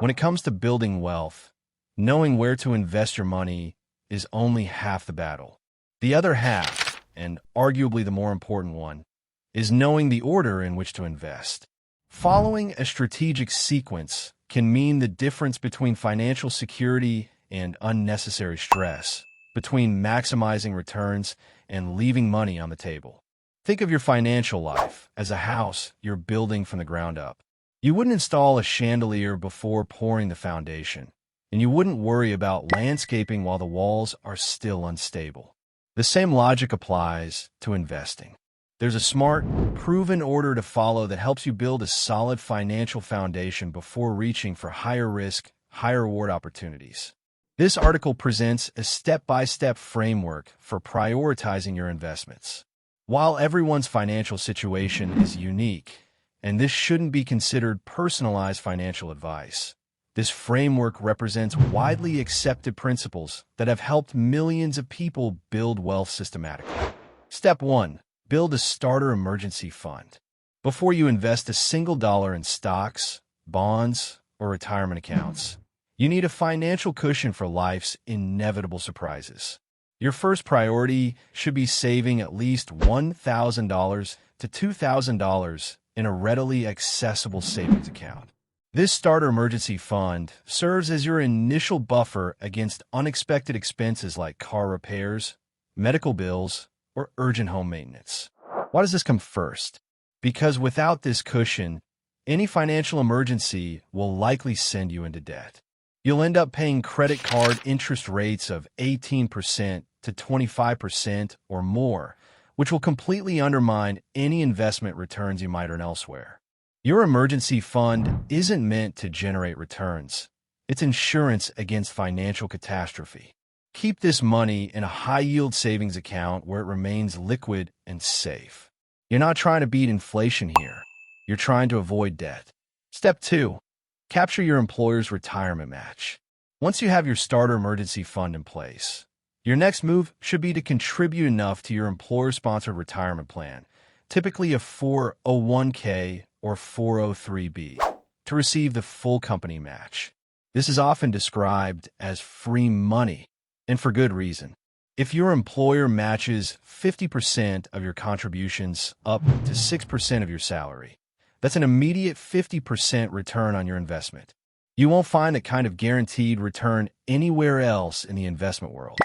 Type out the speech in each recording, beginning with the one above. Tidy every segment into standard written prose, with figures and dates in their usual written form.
When it comes to building wealth, knowing where to invest your money is only half the battle. The other half, and arguably the more important one, is knowing the order in which to invest. Following a strategic sequence can mean the difference between financial security and unnecessary stress, between maximizing returns and leaving money on the table. Think of your financial life as a house you're building from the ground up. You wouldn't install a chandelier before pouring the foundation, and you wouldn't worry about landscaping while the walls are still unstable. The same logic applies to investing. There's a smart, proven order to follow that helps you build a solid financial foundation before reaching for higher risk, higher reward opportunities. This article presents a step-by-step framework for prioritizing your investments. While everyone's financial situation is unique, and this shouldn't be considered personalized financial advice, this framework represents widely accepted principles that have helped millions of people build wealth systematically. Step 1. Build a starter emergency fund. Before you invest a single dollar in stocks, bonds, or retirement accounts, you need a financial cushion for life's inevitable surprises. Your first priority should be saving at least $1,000 to $2,000 in a readily accessible savings account. This starter emergency fund serves as your initial buffer against unexpected expenses like car repairs, medical bills, or urgent home maintenance. Why does this come first? Because without this cushion, any financial emergency will likely send you into debt. You'll end up paying credit card interest rates of 18% to 25% or more, which will completely undermine any investment returns you might earn elsewhere. Your emergency fund isn't meant to generate returns. It's insurance against financial catastrophe. Keep this money in a high-yield savings account where it remains liquid and safe. You're not trying to beat inflation here. You're trying to avoid debt. Step 2. Capture your employer's retirement match. Once you have your starter emergency fund in place, your next move should be to contribute enough to your employer-sponsored retirement plan, typically a 401k or 403b, to receive the full company match. This is often described as free money, and for good reason. If your employer matches 50% of your contributions up to 6% of your salary, that's an immediate 50% return on your investment. You won't find that kind of guaranteed return anywhere else in the investment world.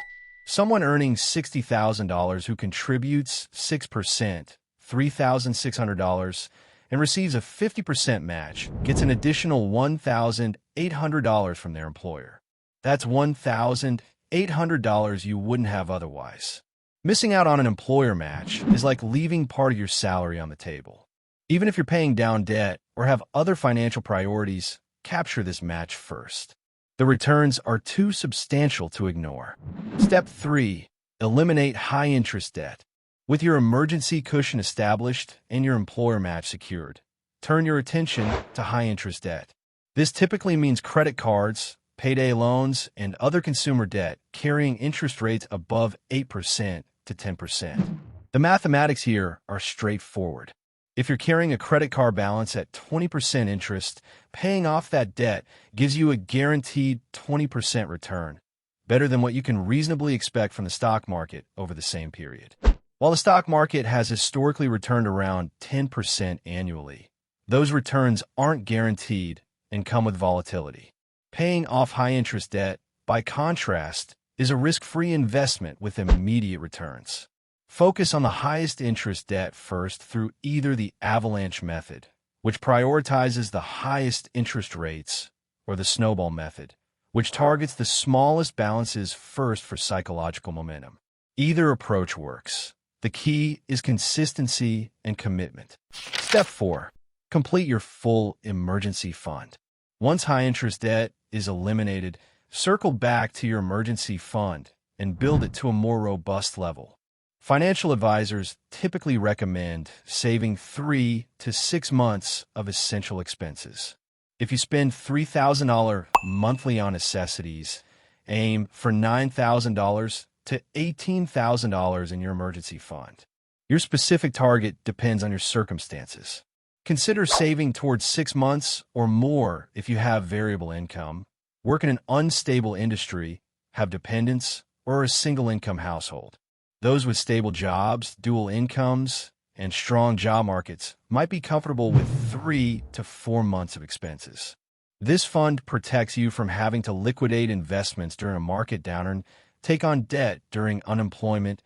Someone earning $60,000 who contributes 6%, $3,600, and receives a 50% match gets an additional $1,800 from their employer. That's $1,800 you wouldn't have otherwise. Missing out on an employer match is like leaving part of your salary on the table. Even if you're paying down debt or have other financial priorities, capture this match first. The returns are too substantial to ignore. Step 3. Eliminate high-interest debt. With your emergency cushion established and your employer match secured, turn your attention to high-interest debt. This typically means credit cards, payday loans, and other consumer debt carrying interest rates above 8% to 10%. The mathematics here are straightforward. If you're carrying a credit card balance at 20% interest, paying off that debt gives you a guaranteed 20% return, better than what you can reasonably expect from the stock market over the same period. While the stock market has historically returned around 10% annually, those returns aren't guaranteed and come with volatility. Paying off high-interest debt, by contrast, is a risk-free investment with immediate returns. Focus on the highest interest debt first through either the avalanche method, which prioritizes the highest interest rates, or the snowball method, which targets the smallest balances first for psychological momentum. Either approach works. The key is consistency and commitment. Step 4. Complete your full emergency fund. Once high-interest debt is eliminated, circle back to your emergency fund and build it to a more robust level. Financial advisors typically recommend saving 3 to 6 months of essential expenses. If you spend $3,000 monthly on necessities, aim for $9,000 to $18,000 in your emergency fund. Your specific target depends on your circumstances. Consider saving towards 6 months or more if you have variable income, work in an unstable industry, have dependents, or are a single-income household. Those with stable jobs, dual incomes, and strong job markets might be comfortable with 3 to 4 months of expenses. This fund protects you from having to liquidate investments during a market downturn, take on debt during unemployment,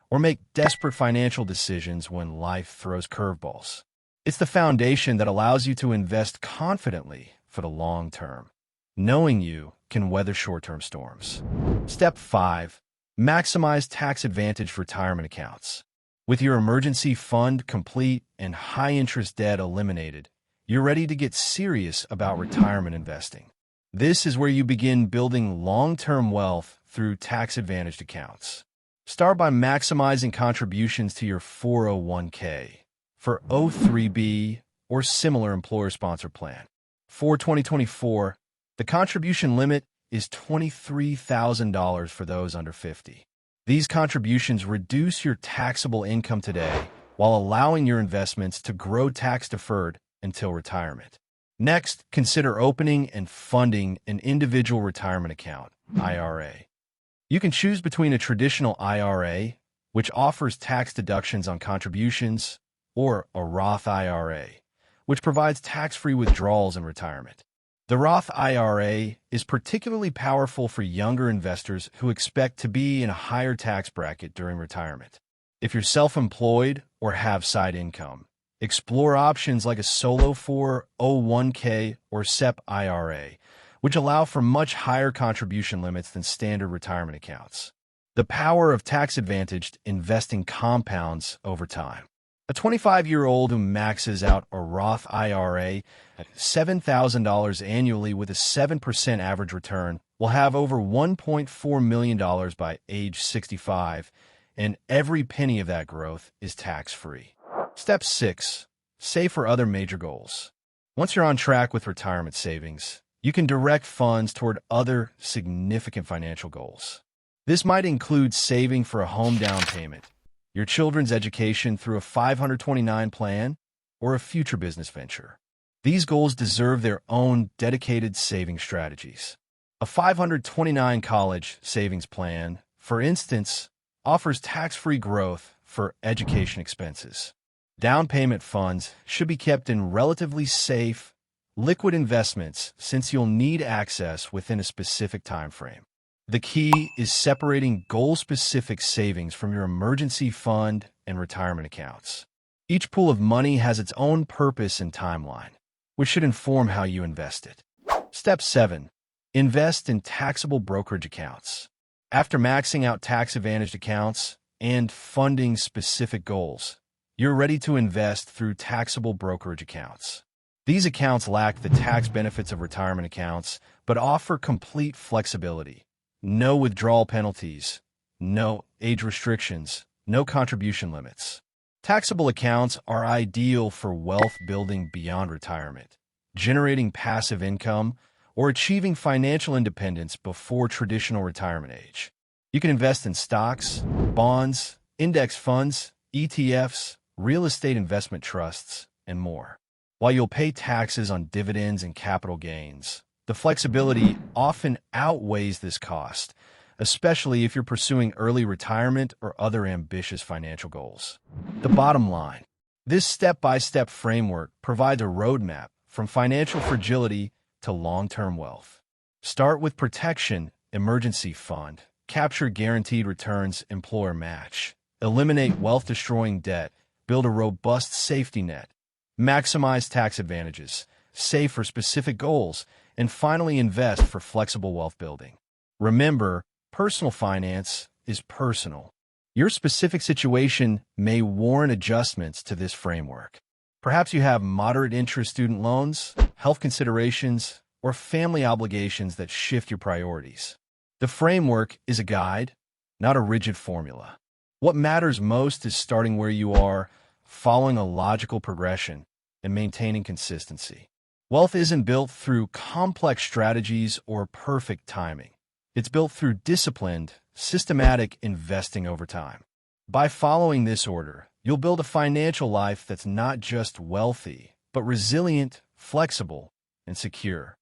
or make desperate financial decisions when life throws curveballs. It's the foundation that allows you to invest confidently for the long term, knowing you can weather short-term storms. Step 5. Maximize tax-advantaged retirement accounts. With your emergency fund complete and high-interest debt eliminated, you're ready to get serious about retirement investing. This is where you begin building long-term wealth through tax-advantaged accounts. Start by maximizing contributions to your 401k for O3B or similar employer-sponsored plan. For 2024, the contribution limit is $23,000 for those under 50. These contributions reduce your taxable income today while allowing your investments to grow tax-deferred until retirement. Next, consider opening and funding an individual retirement account, IRA. You can choose between a traditional IRA, which offers tax deductions on contributions, or a Roth IRA, which provides tax-free withdrawals in retirement. The Roth IRA is particularly powerful for younger investors who expect to be in a higher tax bracket during retirement. If you're self-employed or have side income, explore options like a solo 401k or SEP IRA, which allow for much higher contribution limits than standard retirement accounts. The power of tax-advantaged investing compounds over time. A 25-year-old who maxes out a Roth IRA at $7,000 annually with a 7% average return will have over $1.4 million by age 65, and every penny of that growth is tax-free. Step 6. Save for other major goals. Once you're on track with retirement savings, you can direct funds toward other significant financial goals. This might include saving for a home down payment, your children's education through a 529 plan, or a future business venture. These goals deserve their own dedicated saving strategies. A 529 college savings plan, for instance, offers tax-free growth for education expenses. Down payment funds should be kept in relatively safe, liquid investments since you'll need access within a specific time frame. The key is separating goal-specific savings from your emergency fund and retirement accounts. Each pool of money has its own purpose and timeline, which should inform how you invest it. Step 7. Invest in taxable brokerage accounts. After maxing out tax-advantaged accounts and funding specific goals, you're ready to invest through taxable brokerage accounts. These accounts lack the tax benefits of retirement accounts, but offer complete flexibility. No withdrawal penalties, no age restrictions, no contribution limits. Taxable accounts are ideal for wealth building beyond retirement, generating passive income, or achieving financial independence before traditional retirement age. You can invest in stocks, bonds, index funds, ETFs, real estate investment trusts, and more. While you'll pay taxes on dividends and capital gains, the flexibility often outweighs this cost, especially if you're pursuing early retirement or other ambitious financial goals. The bottom line: this step-by-step framework provides a roadmap from financial fragility to long-term wealth. Start with protection, emergency fund, capture guaranteed returns, employer match, eliminate wealth-destroying debt, build a robust safety net, maximize tax advantages, save for specific goals, and finally invest for flexible wealth building. Remember, personal finance is personal. Your specific situation may warrant adjustments to this framework. Perhaps you have moderate interest student loans, health considerations, or family obligations that shift your priorities. The framework is a guide, not a rigid formula. What matters most is starting where you are, following a logical progression, and maintaining consistency. Wealth isn't built through complex strategies or perfect timing. It's built through disciplined, systematic investing over time. By following this order, you'll build a financial life that's not just wealthy, but resilient, flexible, and secure.